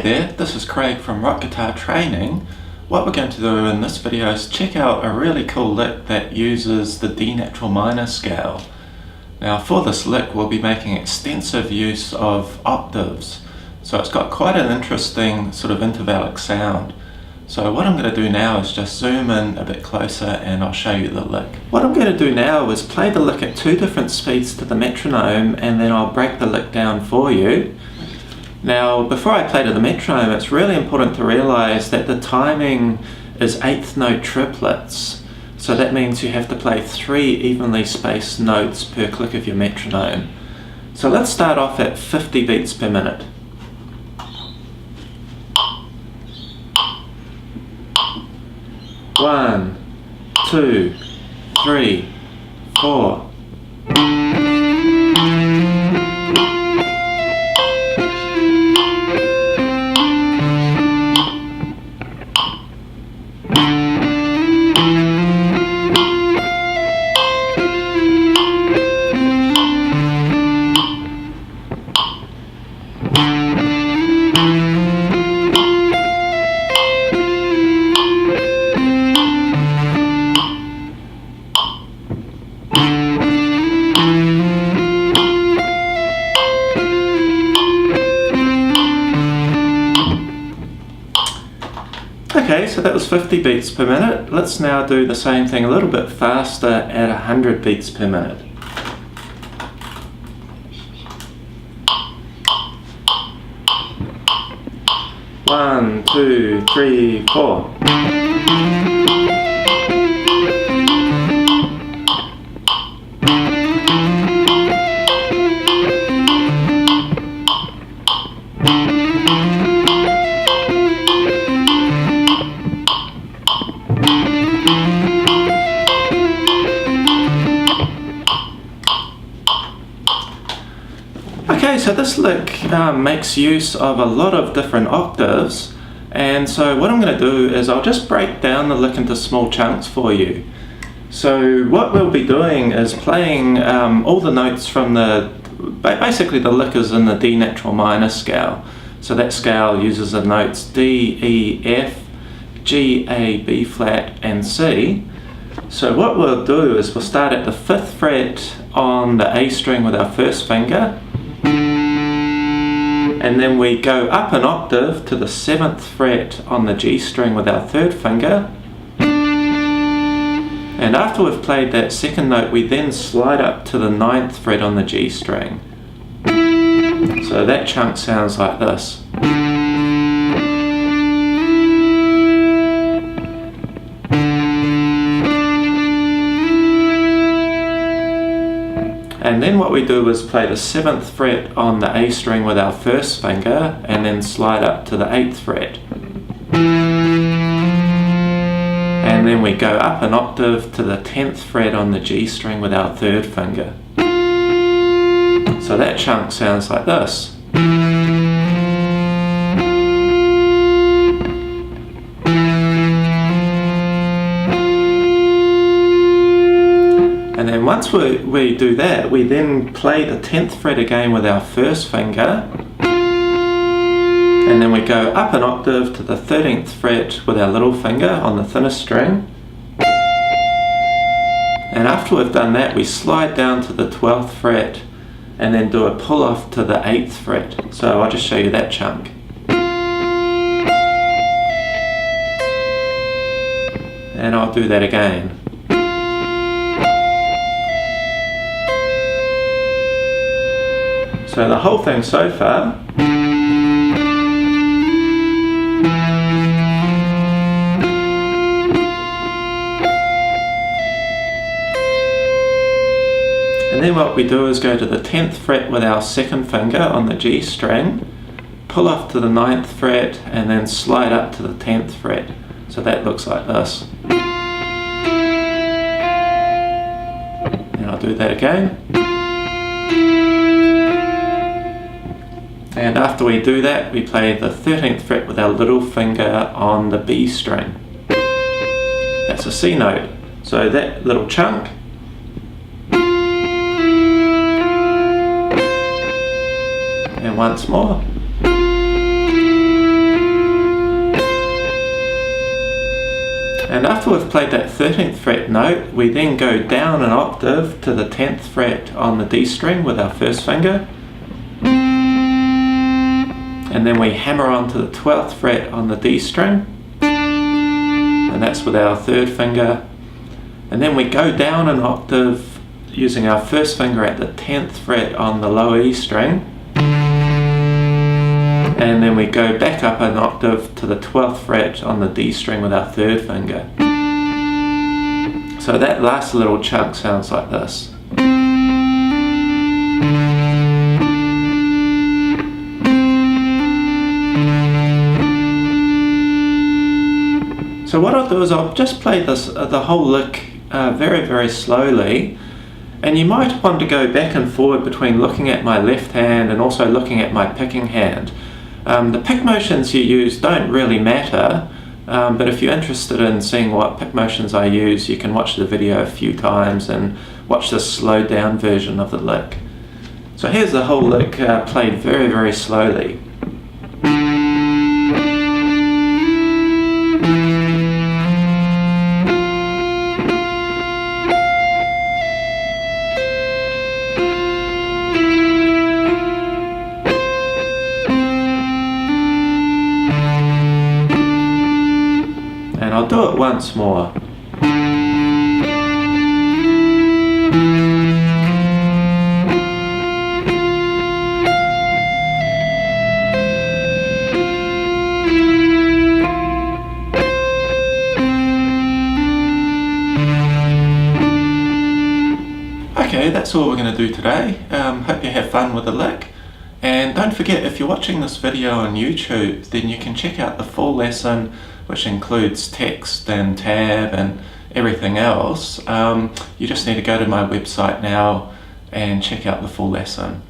there, this is Craig from Rock Guitar Training. What we're going to do in this video is check out a really cool lick that uses the D natural minor scale. Now for this lick we'll be making extensive use of octaves, so it's got quite an interesting sort of intervallic sound. So what I'm going to do now is just zoom in a bit closer and I'll show you the lick. What I'm going to do now is play the lick at 2 different speeds to the metronome, and then I'll break the lick down for you. Now, before I play to the metronome, it's really important to realise that the timing is 8th note triplets. So that means you have to play 3 evenly spaced notes per click of your metronome. So let's start off at 50 beats per minute. 1, 2, 3, 4. Okay, so that was 50 beats per minute. Let's now do the same thing a little bit faster at 100 beats per minute. One, 2, 3, 4. Okay, so this lick makes use of a lot of different octaves, and so what I'm going to do is I'll just break down the lick into small chunks for you. So what we'll be doing is playing all the notes from basically the lick is in the D natural minor scale. So that scale uses the notes D, E, F, G, A, B flat and C. So what we'll do is we'll start at the 5th fret on the A string with our first finger, and then we go up an octave to the 7th fret on the G string with our 3rd finger, and after we've played that second note we then slide up to the 9th fret on the G string. So that chunk sounds like this. And then what we do is play the 7th fret on the A string with our first finger and then slide up to the 8th fret. And then we go up an octave to the 10th fret on the G string with our 3rd finger. So that chunk sounds like this. And then once we do that, we then play the 10th fret again with our first finger, and then we go up an octave to the 13th fret with our little finger on the thinnest string, and after we've done that we slide down to the 12th fret and then do a pull off to the 8th fret. So I'll just show you that chunk. And I'll do that again. So the whole thing so far. And then what we do is go to the 10th fret with our 2nd finger on the G string, pull off to the 9th fret and then slide up to the 10th fret. So that looks like this. And I'll do that again. And after we do that, we play the 13th fret with our little finger on the B string. That's a C note. So that little chunk. And once more. And after we've played that 13th fret note, we then go down an octave to the 10th fret on the D string with our first finger. And then we hammer on to the 12th fret on the D string. And that's with our third finger. And then we go down an octave using our first finger at the 10th fret on the lower E string. And then we go back up an octave to the 12th fret on the D string with our third finger. So that last little chunk sounds like this. So what I'll do is I'll just play this the whole lick very, very slowly. And you might want to go back and forward between looking at my left hand and also looking at my picking hand. The pick motions you use don't really matter, but if you're interested in seeing what pick motions I use, you can watch the video a few times and watch the slowed down version of the lick. So here's the whole lick played very, very slowly. And I'll do it once more. Okay, that's all we're going to do today. Hope you have fun with the lick. And don't forget, if you're watching this video on YouTube, then you can check out the full lesson, which includes text and tab and everything else. You just need to go to my website now and check out the full lesson.